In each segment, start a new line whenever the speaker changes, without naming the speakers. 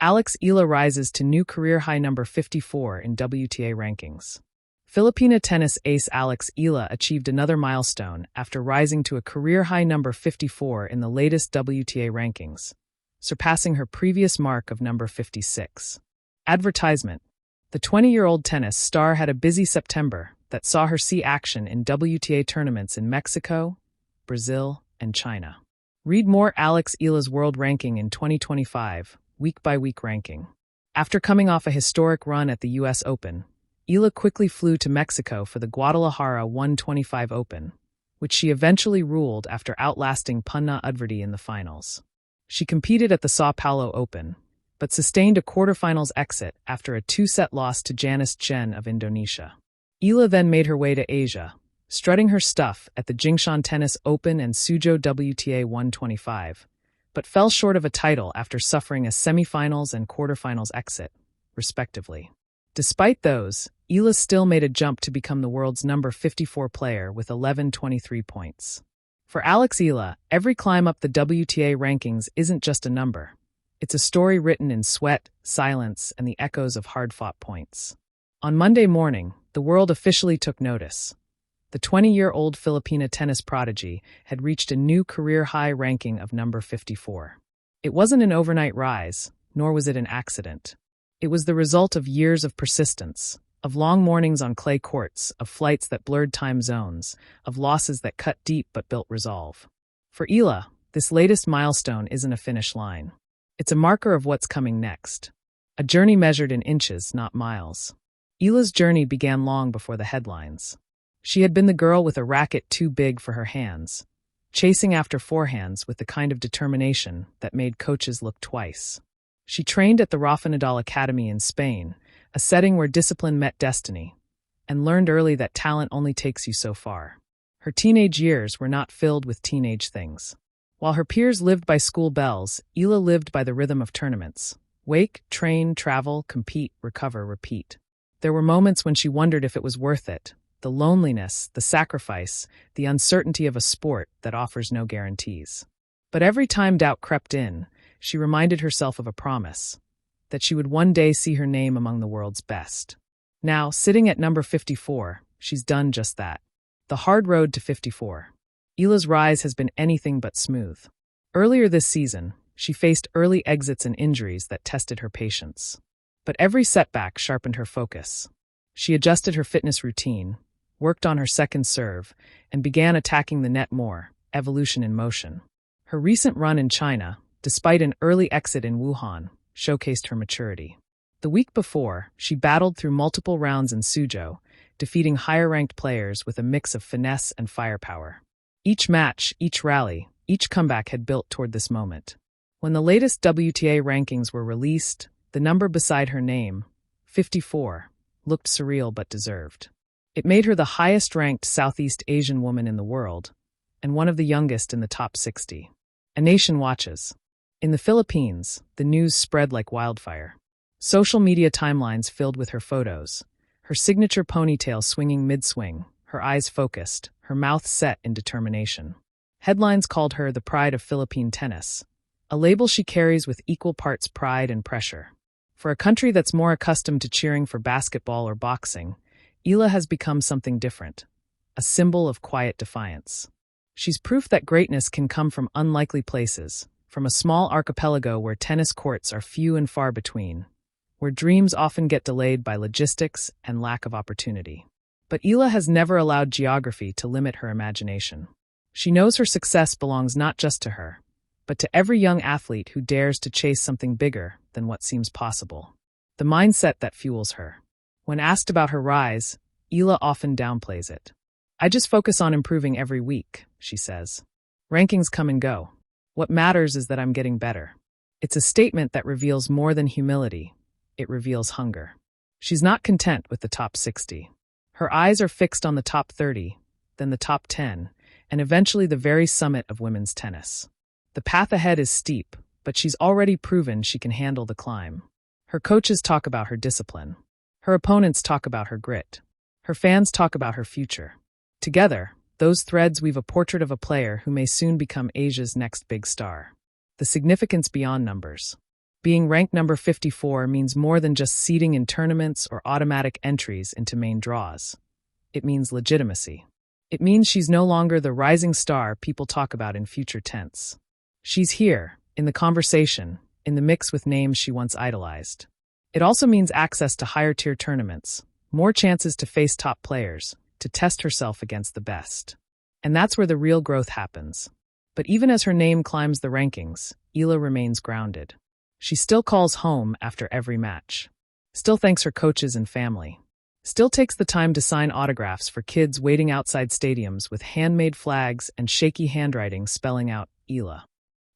Alex Eala rises to new career high number 54 in WTA rankings. Filipina tennis ace Alex Eala achieved another milestone after rising to a career high number 54 in the latest WTA rankings, surpassing her previous mark of number 56. Advertisement. The 20-year-old tennis star had a busy September that saw her see action in WTA tournaments in Mexico, Brazil, and China. Read more Alex Eala's world ranking in 2025, week-by-week ranking. After coming off a historic run at the U.S. Open, Eala quickly flew to Mexico for the Guadalajara 125 Open, which she eventually ruled after outlasting Punna Udvardy in the finals. She competed at the São Paulo Open, but sustained a quarterfinals exit after a 2-set loss to Janice Chen of Indonesia. Eala then made her way to Asia, strutting her stuff at the Jingshan Tennis Open and Suzhou WTA 125, but fell short of a title after suffering a semifinals and quarterfinals exit, respectively. Despite those, Eala still made a jump to become the world's number 54 player with 1123 points. For Alex Eala, every climb up the WTA rankings isn't just a number. It's a story written in sweat, silence, and the echoes of hard-fought points. On Monday morning, the world officially took notice. The 20-year-old Filipina tennis prodigy had reached a new career-high ranking of number 54. It wasn't an overnight rise, nor was it an accident. It was the result of years of persistence, of long mornings on clay courts, of flights that blurred time zones, of losses that cut deep but built resolve. For Eala, this latest milestone isn't a finish line. It's a marker of what's coming next. A journey measured in inches, not miles. Eala's journey began long before the headlines. She had been the girl with a racket too big for her hands, chasing after forehands with the kind of determination that made coaches look twice. She trained at the Rafa Nadal Academy in Spain, a setting where discipline met destiny, and learned early that talent only takes you so far. Her teenage years were not filled with teenage things. While her peers lived by school bells, Eala lived by the rhythm of tournaments. Wake, train, travel, compete, recover, repeat. There were moments when she wondered if it was worth it. The loneliness, the sacrifice, the uncertainty of a sport that offers no guarantees. But every time doubt crept in, she reminded herself of a promise, that she would one day see her name among the world's best. Now, sitting at number 54, she's done just that. The hard road to 54. Eala's rise has been anything but smooth. Earlier this season, she faced early exits and injuries that tested her patience. But every setback sharpened her focus. She adjusted her fitness routine, worked on her second serve, and began attacking the net more, evolution in motion. Her recent run in China, despite an early exit in Wuhan, showcased her maturity. The week before, she battled through multiple rounds in Suzhou, defeating higher-ranked players with a mix of finesse and firepower. Each match, each rally, each comeback had built toward this moment. When the latest WTA rankings were released, the number beside her name, 54, looked surreal but deserved. It made her the highest-ranked Southeast Asian woman in the world, and one of the youngest in the top 60. A nation watches. In the Philippines, the news spread like wildfire. Social media timelines filled with her photos, her signature ponytail swinging mid-swing, her eyes focused, her mouth set in determination. Headlines called her the pride of Philippine tennis, a label she carries with equal parts pride and pressure. For a country that's more accustomed to cheering for basketball or boxing, Eala has become something different, a symbol of quiet defiance. She's proof that greatness can come from unlikely places, from a small archipelago where tennis courts are few and far between, where dreams often get delayed by logistics and lack of opportunity. But Eala has never allowed geography to limit her imagination. She knows her success belongs not just to her, but to every young athlete who dares to chase something bigger than what seems possible. The mindset that fuels her. When asked about her rise, Eala often downplays it. "I just focus on improving every week," she says. "Rankings come and go. What matters is that I'm getting better." It's a statement that reveals more than humility. It reveals hunger. She's not content with the top 60. Her eyes are fixed on the top 30, then the top 10, and eventually the very summit of women's tennis. The path ahead is steep, but she's already proven she can handle the climb. Her coaches talk about her discipline. Her opponents talk about her grit. Her fans talk about her future. Together, those threads weave a portrait of a player who may soon become Asia's next big star. The significance beyond numbers. Being ranked number 54 means more than just seeding in tournaments or automatic entries into main draws. It means legitimacy. It means she's no longer the rising star people talk about in future tense. She's here, in the conversation, in the mix with names she once idolized. It also means access to higher-tier tournaments, more chances to face top players, to test herself against the best. And that's where the real growth happens. But even as her name climbs the rankings, Eala remains grounded. She still calls home after every match. Still thanks her coaches and family. Still takes the time to sign autographs for kids waiting outside stadiums with handmade flags and shaky handwriting spelling out Eala.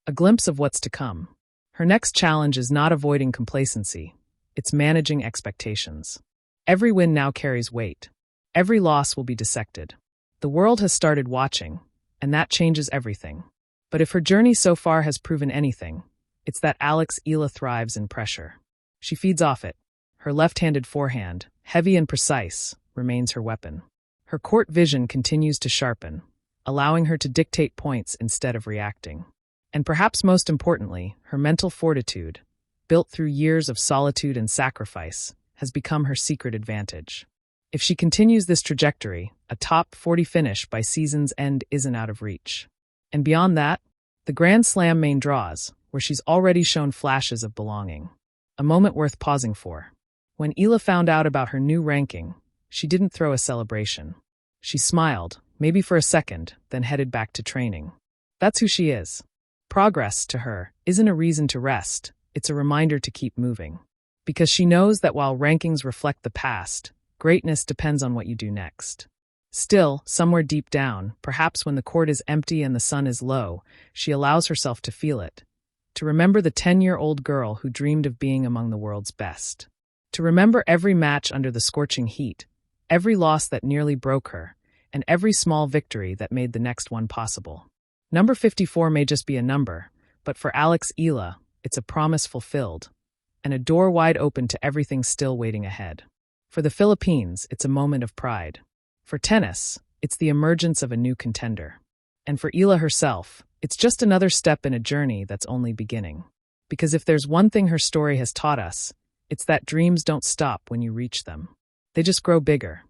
A glimpse of what's to come. Her next challenge is not avoiding complacency. It's managing expectations. Every win now carries weight. Every loss will be dissected. The world has started watching, and that changes everything. But if her journey so far has proven anything, it's that Alex Eala thrives in pressure. She feeds off it. Her left-handed forehand, heavy and precise, remains her weapon. Her court vision continues to sharpen, allowing her to dictate points instead of reacting. And perhaps most importantly, her mental fortitude, built through years of solitude and sacrifice, has become her secret advantage. If she continues this trajectory, a top 40 finish by season's end isn't out of reach. And beyond that, the Grand Slam main draws, where she's already shown flashes of belonging. A moment worth pausing for. When Eala found out about her new ranking, she didn't throw a celebration. She smiled, maybe for a second, then headed back to training. That's who she is. Progress, to her, isn't a reason to rest, it's a reminder to keep moving. Because she knows that while rankings reflect the past, greatness depends on what you do next. Still, somewhere deep down, perhaps when the court is empty and the sun is low, she allows herself to feel it. To remember the 10-year-old girl who dreamed of being among the world's best. To remember every match under the scorching heat, every loss that nearly broke her, and every small victory that made the next one possible. Number 54 may just be a number, but for Alex Eala, it's a promise fulfilled, and a door wide open to everything still waiting ahead. For the Philippines, it's a moment of pride. For tennis, it's the emergence of a new contender. And for Eala herself, it's just another step in a journey that's only beginning. Because if there's one thing her story has taught us, it's that dreams don't stop when you reach them. They just grow bigger.